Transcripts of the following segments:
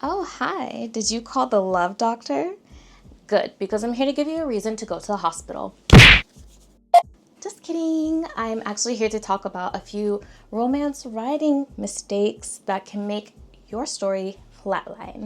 Oh, hi. Did you call the love doctor? Good, because I'm here to give you a reason to go to the hospital. Just kidding. I'm actually here to talk about a few romance writing mistakes that can make your story flatline.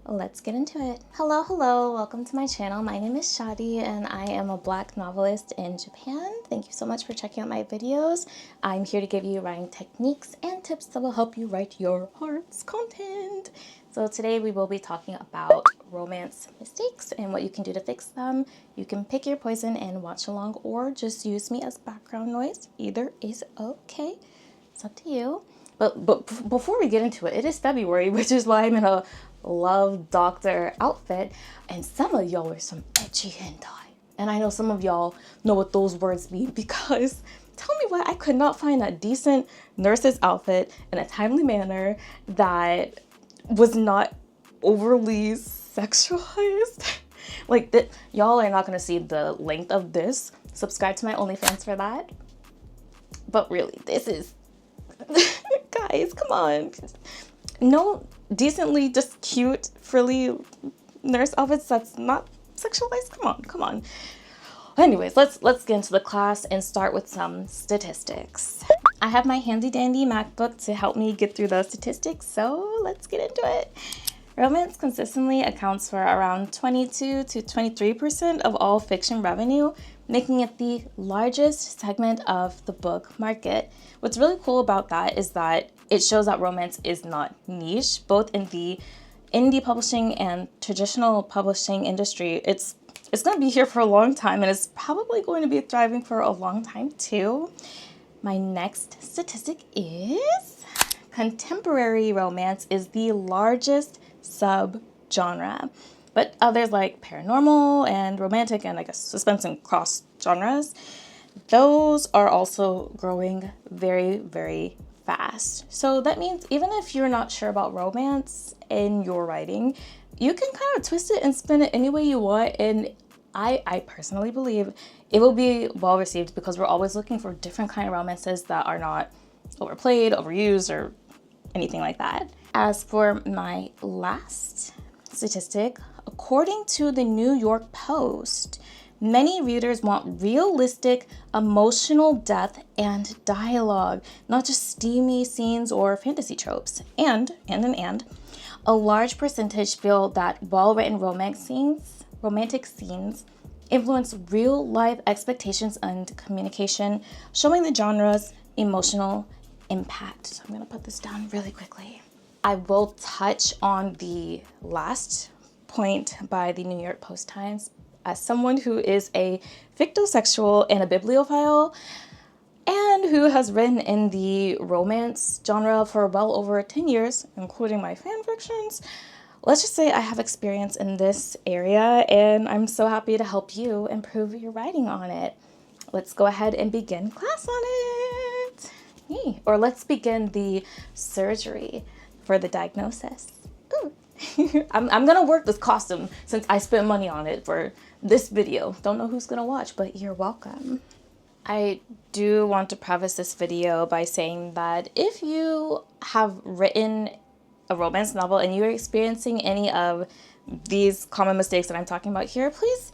Let's get into it. Hello, welcome to my channel. My name is Shadi and I am a Black novelist in Japan. Thank you so much for checking out my videos. I'm here to give you writing techniques and tips that will help you write your heart's content. So today we will be talking about romance mistakes and what you can do to fix them. You can pick your poison and watch along or just use me as background noise. Either is okay. It's up to you. But before we get into it, it is February, which is why I'm in a love doctor outfit, and some of y'all are some edgy hentai. And I know some of y'all know what those words mean, because tell me why I could not find a decent nurse's outfit in a timely manner that was not overly sexualized. Like that, y'all are not gonna see the length of this. Subscribe to my OnlyFans for that. But really, this is guys, come on. No decently just cute frilly nurse outfits that's not sexualized. Come on. Anyways, let's get into the class and start with some statistics. I have my handy dandy MacBook to help me get through the statistics, so let's get into it. Romance consistently accounts for around 22 to 23% of all fiction revenue, making it the largest segment of the book market. What's really cool about that is that it shows that romance is not niche, both in the indie publishing and traditional publishing industry. It's going to be here for a long time, and it's probably going to be thriving for a long time too. My next statistic is contemporary romance is the largest subgenre, but others like paranormal and romantic and I guess suspense and cross genres, those are also growing very, very fast. So that means even if you're not sure about romance in your writing, you can kind of twist it and spin it any way you want, and I personally believe it will be well received because we're always looking for different kind of romances that are not overplayed, overused, or anything like that. As for my last statistic, according to the New York Post, many readers want realistic emotional depth and dialogue, not just steamy scenes or fantasy tropes. And a large percentage feel that well-written romantic scenes influence real-life expectations and communication, showing the genre's emotional impact. So I'm gonna put this down really quickly. I will touch on the last point by the New York Post Times. As someone who is a fictosexual and a bibliophile, and who has written in the romance genre for well over 10 years, including my fan fictions, let's just say I have experience in this area, and I'm so happy to help you improve your writing on it. Let's go ahead and begin class on it. Or let's begin the surgery for the diagnosis. Ooh. I'm gonna work this costume since I spent money on it for this video. Don't know who's gonna watch, but you're welcome. I do want to preface this video by saying that if you have written a romance novel and you're experiencing any of these common mistakes that I'm talking about here, please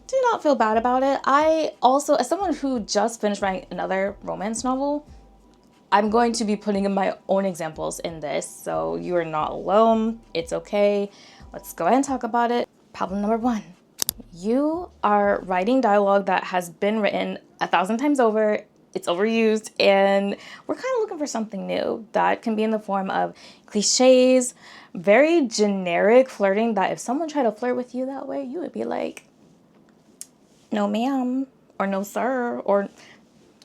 do not feel bad about it. I also, as someone who just finished writing another romance novel, I'm going to be putting in my own examples in this, so you are not alone. It's okay. Let's go ahead and talk about it. Problem number one. You are writing dialogue that has been written 1,000 times over, it's overused, and we're kind of looking for something new. That can be in the form of cliches, very generic flirting that if someone tried to flirt with you that way, you would be like, no ma'am, or no sir, or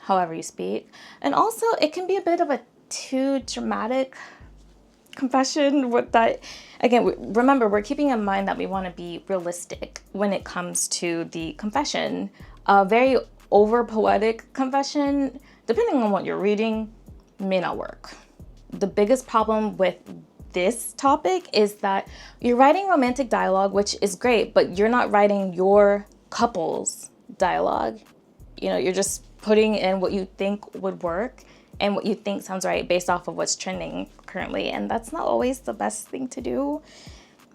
however you speak. And also it can be a bit of a too dramatic confession with that. Again, remember, we're keeping in mind that we want to be realistic when it comes to the confession. A very over poetic confession, depending on what you're reading, may not work. The biggest problem with this topic is that you're writing romantic dialogue, which is great, but you're not writing your couple's dialogue. You know, you're just putting in what you think would work and what you think sounds right based off of what's trending currently, and that's not always the best thing to do.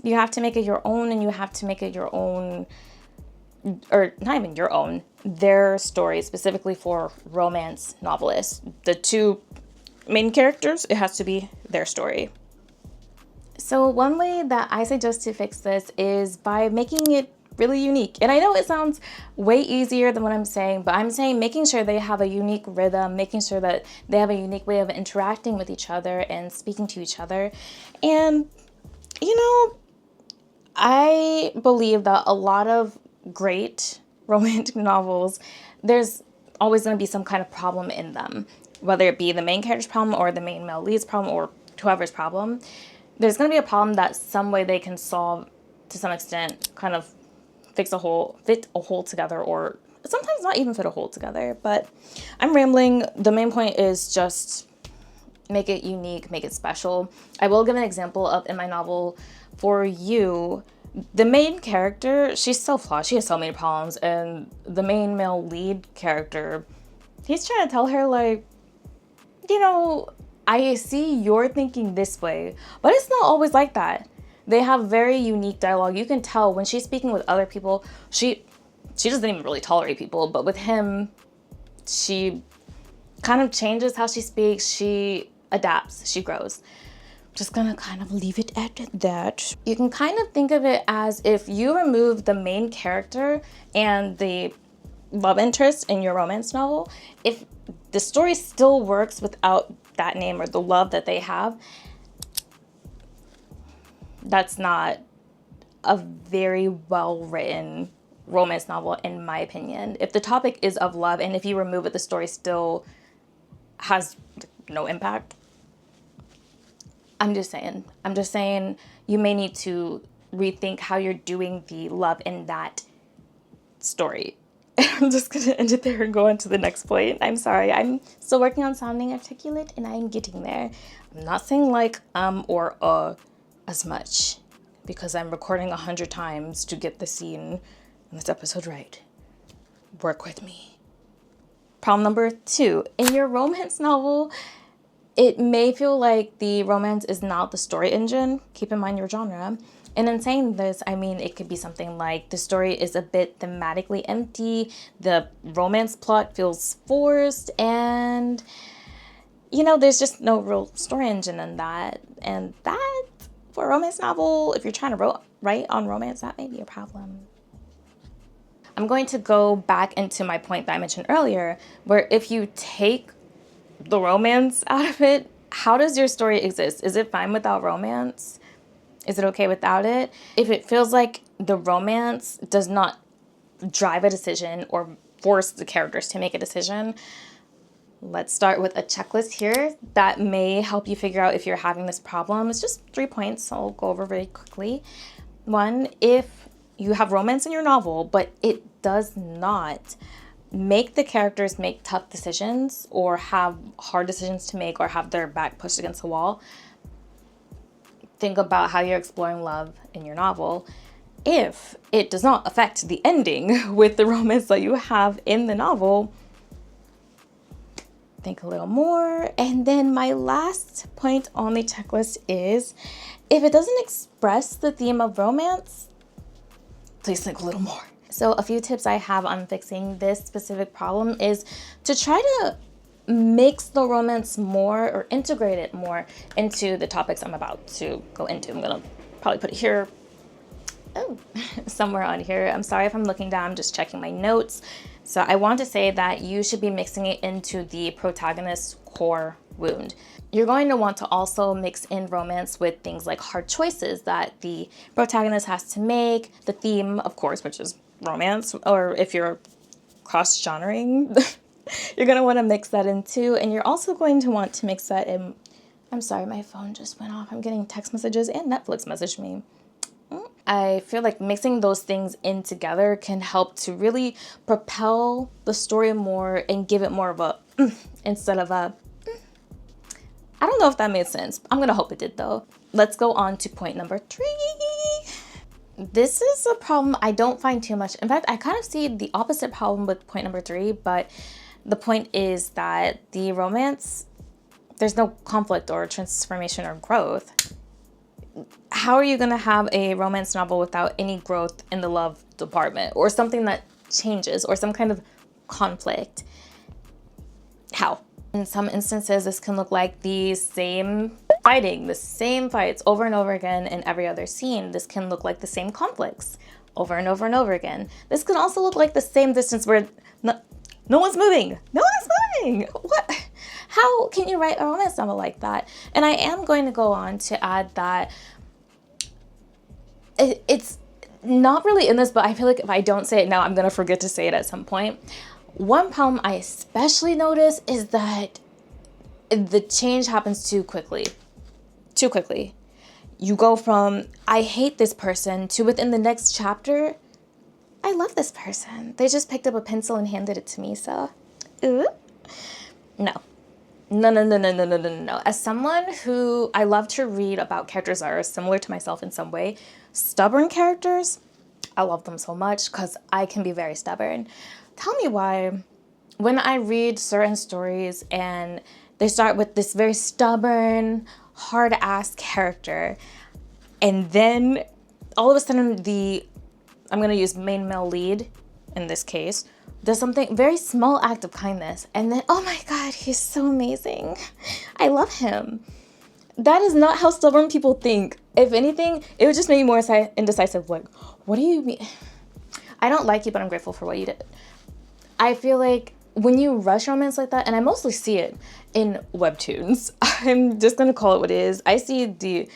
You have to make it your own, and you have to make it your own, or not even your own, their story, specifically for romance novelists. The two main characters, it has to be their story. So one way that I suggest to fix this is by making it really unique. And I know it sounds way easier than what I'm saying, but I'm saying making sure they have a unique rhythm, making sure that they have a unique way of interacting with each other and speaking to each other. And, you know, I believe that a lot of great romantic novels, there's always going to be some kind of problem in them, whether it be the main character's problem or the main male lead's problem or whoever's problem. There's going to be a problem that some way they can solve to some extent, kind of fit a hole together, or sometimes not even fit a hole together. But I'm rambling. The main point is just make it unique, make it special. I will give an example of, in my novel For You, the main character, she's so flawed. She has so many problems. And the main male lead character, he's trying to tell her, like, you know, I see you're thinking this way, but it's not always like that. They have very unique dialogue. You can tell when she's speaking with other people, she doesn't even really tolerate people, but with him, she kind of changes how she speaks. She adapts, she grows. Just gonna kind of leave it at that. You can kind of think of it as if you remove the main character and the love interest in your romance novel, if the story still works without that name or the love that they have, that's not a very well-written romance novel, in my opinion. If the topic is of love and if you remove it, the story still has no impact. I'm just saying you may need to rethink how you're doing the love in that story. I'm just going to end it there and go on to the next point. I'm sorry. I'm still working on sounding articulate, and I'm getting there. I'm not saying like or as much, because I'm recording 100 times to get the scene in this episode right. Work with me. Problem number 2. In your romance novel, it may feel like the romance is not the story engine. Keep in mind your genre. And in saying this, I mean, it could be something like the story is a bit thematically empty, the romance plot feels forced, and, you know, there's just no real story engine in that. And that, for a romance novel, if you're trying to write on romance, that may be a problem. I'm going to go back into my point that I mentioned earlier, where if you take the romance out of it, how does your story exist? Is it fine without romance? Is it okay without it? If it feels like the romance does not drive a decision or force the characters to make a decision, let's start with a checklist here that may help you figure out if you're having this problem. It's just 3 points, so I'll go over very quickly. 1, if you have romance in your novel, but it does not make the characters make tough decisions or have hard decisions to make or have their back pushed against the wall, think about how you're exploring love in your novel. If it does not affect the ending with the romance that you have in the novel, think a little more. And then my last point on the checklist is, if it doesn't express the theme of romance, please think a little more. So a few tips I have on fixing this specific problem is to try to mix the romance more or integrate it more into the topics I'm about to go into. I'm gonna probably put it here, somewhere on here. I'm sorry if I'm looking down, I'm just checking my notes. So I want to say that you should be mixing it into the protagonist's core wound. You're going to want to also mix in romance with things like hard choices that the protagonist has to make, the theme, of course, which is romance, or if you're cross-genring, you're going to want to mix that in too. And you're also going to want to mix that in. I'm sorry, my phone just went off. I'm getting text messages and Netflix messaged me. I feel like mixing those things in together can help to really propel the story more and give it more of a instead of a I don't know if that made sense. I'm gonna hope it did though. Let's go on to point number 3. This is a problem I don't find too much. In fact, I kind of see the opposite problem with point number 3, but the point is that the romance there's no conflict or transformation or growth. How are you going to have a romance novel without any growth in the love department or something that changes or some kind of conflict? How? In some instances, this can look like the same fighting, the same fights over and over again in every other scene. This can look like the same conflicts over and over and over again. This can also look like the same distance where no one's moving. No one's moving. What? How can you write a romance novel like that? And I am going to go on to add that it's not really in this, but I feel like if I don't say it now, I'm going to forget to say it at some point. One problem I especially notice is that the change happens too quickly. Too quickly. You go from, I hate this person, to within the next chapter, I love this person. They just picked up a pencil and handed it to me, so. Ooh. No. No. As someone who I love to read about characters that are similar to myself in some way, stubborn characters, I love them so much because I can be very stubborn. Tell me why when I read certain stories and they start with this very stubborn, hard-ass character, and then all of a sudden I'm going to use main male lead in this case, does something very small act of kindness, and then, oh my God, he's so amazing. I love him. That is not how stubborn people think. If anything, it would just make me more indecisive. Like, what do you mean? I don't like you, but I'm grateful for what you did. I feel like when you rush romance like that, and I mostly see it in webtoons, I'm just going to call it what it is. I see the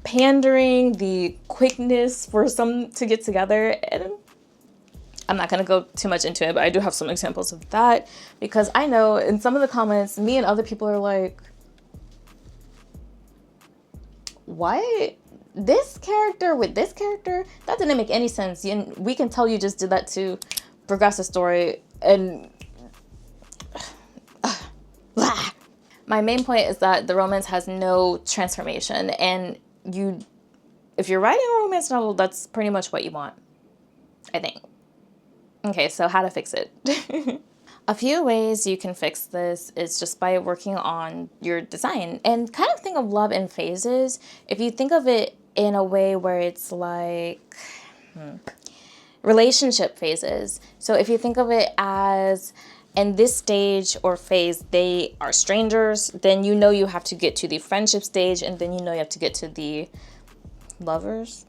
pandering, the quickness for some to get together, and I'm not going to go too much into it, but I do have some examples of that because I know in some of the comments, me and other people are like, what? This character with this character? That didn't make any sense. And we can tell you just did that to progress the story. And my main point is that the romance has no transformation. And if you're writing a romance novel, that's pretty much what you want, I think. Okay, so how to fix it? A few ways you can fix this is just by working on your design and kind of think of love in phases. If you think of it in a way where it's like relationship phases. So if you think of it as in this stage or phase, they are strangers, then you know you have to get to the friendship stage, and then you know you have to get to the lovers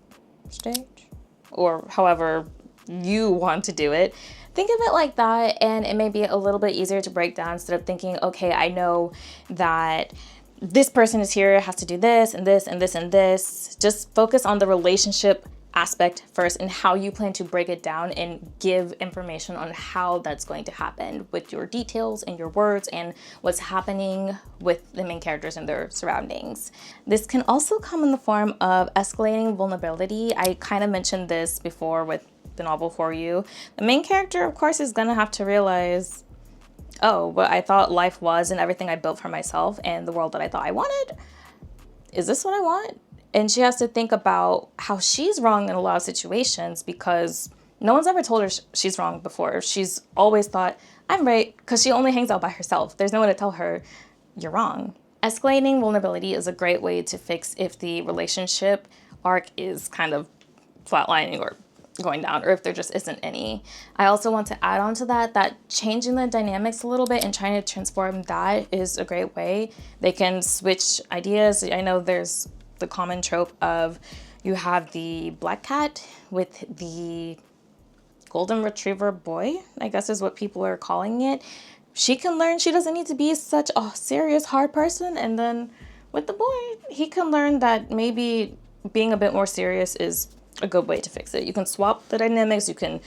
stage, or however you want to do it. Think of it like that, and it may be a little bit easier to break down instead of thinking, okay, I know that this person is here, has to do this and this and this and this. Just focus on the relationship aspect first and how you plan to break it down and give information on how that's going to happen with your details and your words and what's happening with the main characters and their surroundings. This can also come in the form of escalating vulnerability. I kind of mentioned this before with the novel For You. The main character, of course, is gonna have to realize, oh, what I thought life was and everything I built for myself and the world that I thought I wanted, is this what I want? And she has to think about how she's wrong in a lot of situations because no one's ever told her she's wrong before. She's always thought, I'm right, because she only hangs out by herself. There's no one to tell her you're wrong. Escalating vulnerability is a great way to fix if the relationship arc is kind of flatlining or going down, or if there just isn't any. I also want to add on to that changing the dynamics a little bit and trying to transform that is a great way. They can switch ideas. I know there's the common trope of you have the black cat with the golden retriever boy, I guess is what people are calling it. She can learn she doesn't need to be such a serious, hard person. And then with the boy, he can learn that maybe being a bit more serious is a good way to fix it. You can swap the dynamics, you can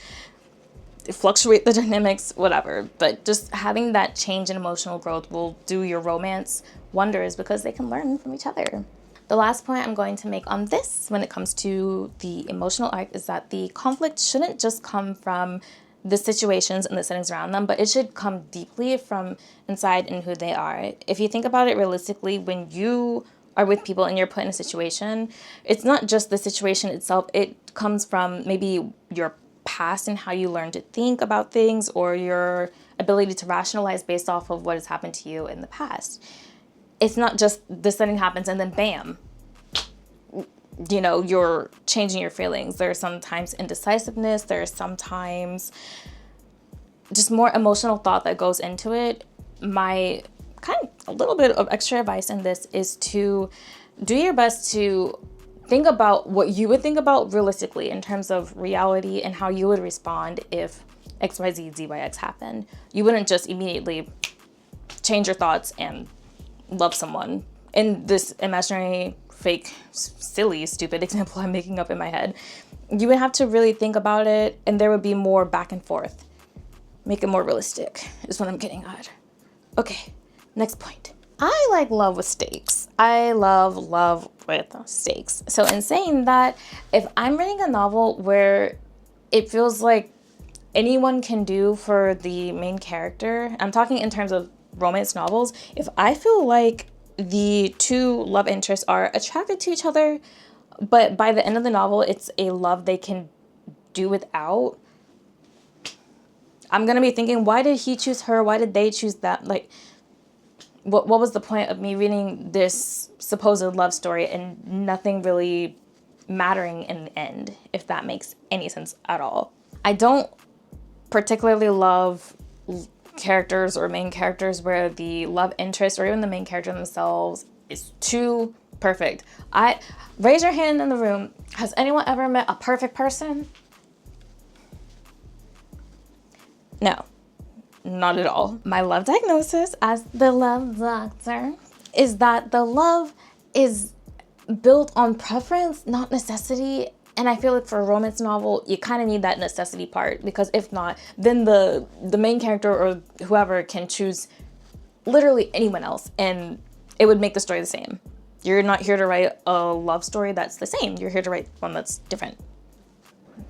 fluctuate the dynamics, whatever. But just having that change in emotional growth will do your romance wonders because they can learn from each other. The last point I'm going to make on this when it comes to the emotional arc is that the conflict shouldn't just come from the situations and the settings around them, but it should come deeply from inside and who they are. If you think about it realistically, when you are with people and you're put in a situation, it's not just the situation itself. It comes from maybe your past and how you learn to think about things or your ability to rationalize based off of what has happened to you in the past. it's not just this thing happens and then bam, you know, you're changing your feelings. There's sometimes indecisiveness. There's sometimes just more emotional thought that goes into it. My kind of a little bit of extra advice in this is to do your best to think about what you would think about realistically in terms of reality and how you would respond if XYZ, ZYX happened. You wouldn't just immediately change your thoughts and love someone in this imaginary, fake, silly, stupid example I'm making up in my head. You would have to really think about it, and there would be more back and forth. Make it more realistic is what I'm getting at. Okay, next point. I like love with stakes. I love with stakes. So in saying that, if I'm reading a novel where it feels like anyone can do for the main character, I'm talking in terms of romance novels, if I feel like the two love interests are attracted to each other, but by the end of the novel, it's a love they can do without, I'm gonna be thinking, why did he choose her? Why did they choose that? Like, what was the point of me reading this supposed love story and nothing really mattering in the end, if that makes any sense at all? I don't particularly love characters or main characters where the love interest or even the main character themselves is too perfect. Raise your hand in the room. Has anyone ever met a perfect person? No, not at all. My love diagnosis as the love doctor is that the love is built on preference, not necessity. And I feel like for a romance novel, you kind of need that necessity part, because if not, then the main character or whoever can choose literally anyone else and it would make the story the same. You're not here to write a love story that's the same. You're here to write one that's different.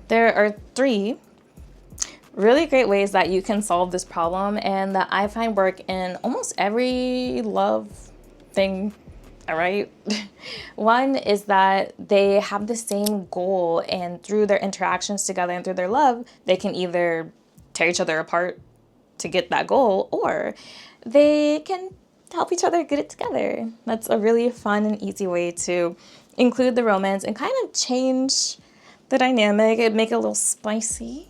There are 3 really great ways that you can solve this problem and that I find work in almost every love thing I write. One is that they have the same goal, and through their interactions together and through their love, they can either tear each other apart to get that goal, or they can help each other get it together. That's a really fun and easy way to include the romance and kind of change the dynamic and make it a little spicy.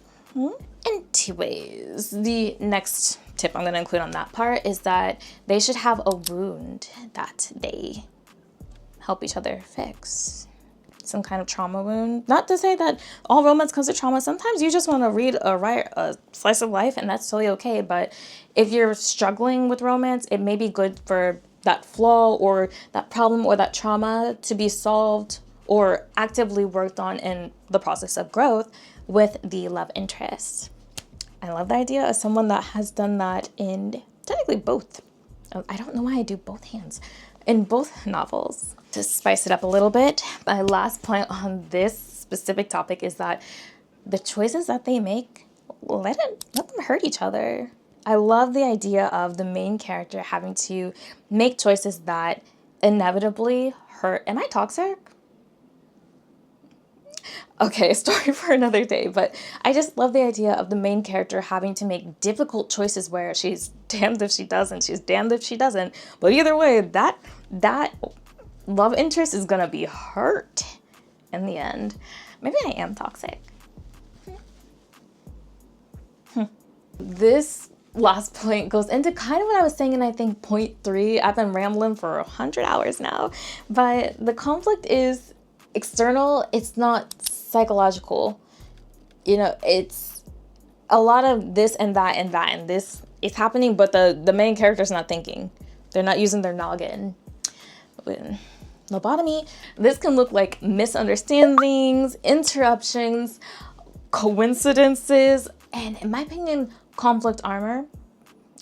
Anyways, the next tip I'm going to include on that part is that they should have a wound that they help each other fix. Some kind of trauma wound. Not to say that all romance comes with trauma. Sometimes you just want to read a slice of life, and that's totally okay. But if you're struggling with romance, it may be good for that flaw or that problem or that trauma to be solved or actively worked on in the process of growth with the love interest. I love the idea of someone that has done that in technically both. I don't know why I do both hands. In both novels. To spice it up a little bit, my last point on this specific topic is that the choices that they make, let them hurt each other. I love the idea of the main character having to make choices that inevitably hurt. Am I toxic? Okay, story for another day, but I just love the idea of the main character having to make difficult choices where she's damned if she does and she's damned if she doesn't. But either way, that love interest is gonna be hurt in the end. Maybe I am toxic. This last point goes into kind of what I was saying in, I think, point 3. I've been rambling for 100 hours now, but the conflict is external. It's not psychological. You know, it's a lot of this and that and that and this is happening, but the main character's not thinking. They're not using their noggin. Lobotomy. This can look like misunderstandings, interruptions, coincidences, and in my opinion, conflict armor.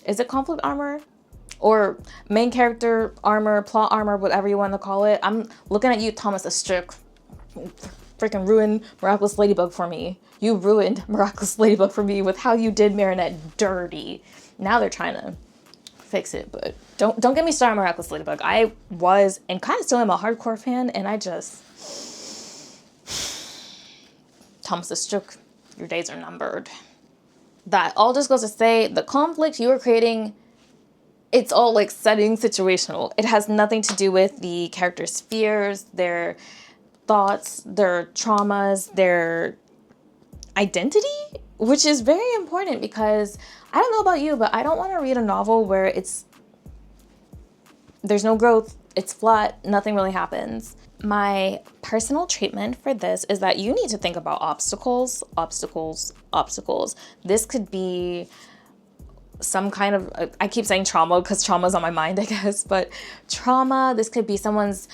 Is it conflict armor? Or main character armor, plot armor, whatever you want to call it. I'm looking at you, Thomas Astrick. Freaking ruined Miraculous Ladybug for me. You ruined Miraculous Ladybug for me with how you did Marinette dirty. Now they're trying to fix it, but don't get me started on Miraculous Ladybug. I was and kind of still am a hardcore fan, and I just Thomas Astrick, your days are numbered. That all just goes to say the conflict you are creating it's all like setting situational. It has nothing to do with the characters' fears, their thoughts, their traumas, their identity, which is very important because I don't know about you, but I don't want to read a novel where there's no growth, it's flat, nothing really happens. My personal treatment for this is that you need to think about obstacles, obstacles, obstacles. This could be some kind of, I keep saying trauma because trauma's on my mind, I guess, but trauma, this could be someone's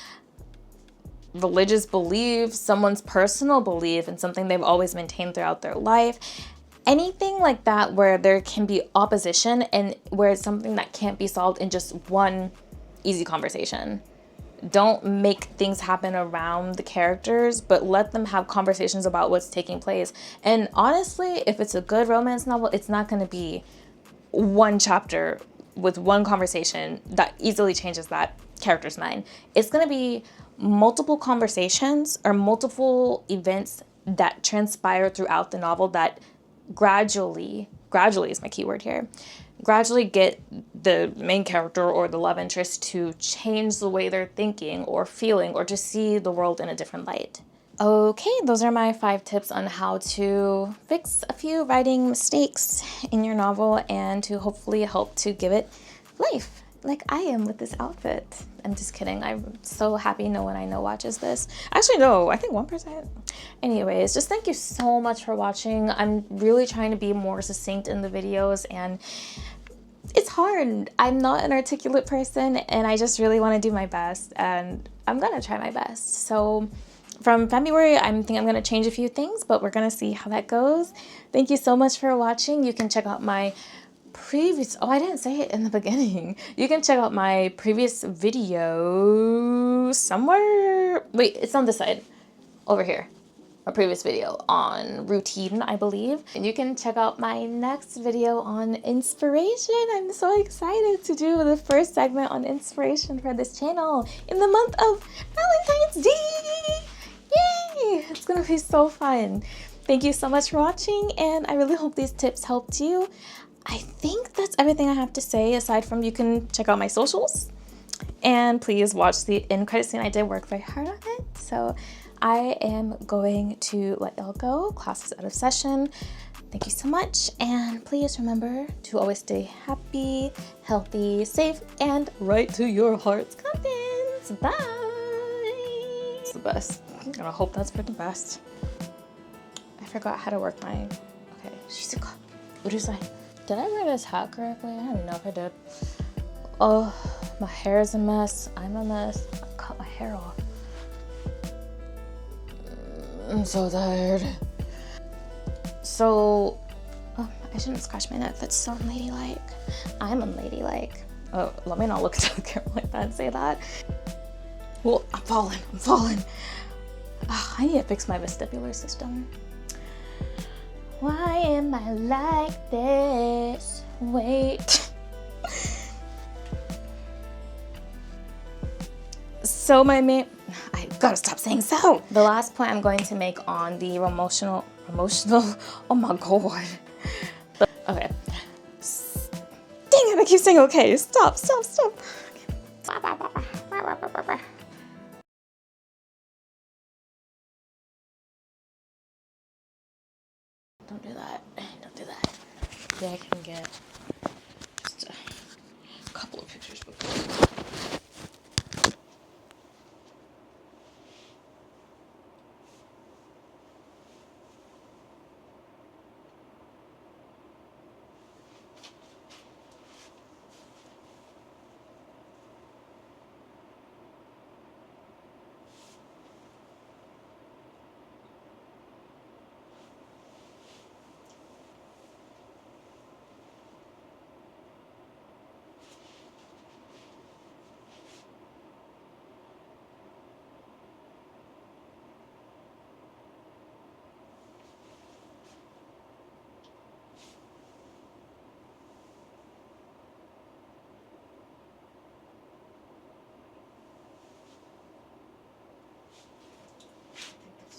religious belief, someone's personal belief, and something they've always maintained throughout their life. Anything like that where there can be opposition and where it's something that can't be solved in just one easy conversation. Don't make things happen around the characters, but let them have conversations about what's taking place. And honestly, if it's a good romance novel, it's not going to be one chapter with one conversation that easily changes that character's mind. It's going to be multiple conversations or multiple events that transpire throughout the novel that gradually is my keyword here, gradually get the main character or the love interest to change the way they're thinking or feeling or to see the world in a different light. Okay, those are my 5 tips on how to fix a few writing mistakes in your novel and to hopefully help to give it life, like I am with this outfit. I'm just kidding. I'm so happy no one I know watches this. Actually, no, I think 1%. Anyways, just thank you so much for watching. I'm really trying to be more succinct in the videos and it's hard. I'm not an articulate person and I just really want to do my best and I'm gonna try my best. So from February, I think I'm going to change a few things, but we're going to see how that goes. Thank you so much for watching. You can check out my previous, I didn't say it in the beginning. You can check out my previous video somewhere. Wait, it's on this side, over here. A previous video on routine, I believe. And you can check out my next video on inspiration. I'm so excited to do the first segment on inspiration for this channel in the month of Valentine's Day. Yay! It's gonna be so fun. Thank you so much for watching, and I really hope these tips helped you. I think that's everything I have to say, aside from you can check out my socials. And please watch the end credit scene. I did work very hard on it. So I am going to let y'all go. Class is out of session. Thank you so much. And please remember to always stay happy, healthy, safe, and write to your heart's contents. Bye. It's the best. And I hope that's for the best. I forgot how to work my... Okay, Shizuka. What do you say? Did I wear this hat correctly? I don't know if I did. Oh, my hair is a mess. I'm a mess. I cut my hair off. I'm so tired. So, oh, I shouldn't scratch my neck. That's so unladylike. I'm unladylike. Oh, let me not look into the camera like that and say that. Well, I'm falling. Oh, I need to fix my vestibular system. Why am I like this? Wait. So my main... I gotta stop saying so. The last point I'm going to make on the emotional... Oh my god. Okay. Dang it, I keep saying okay. Stop. Don't do that. Maybe I can get just a couple of pictures before.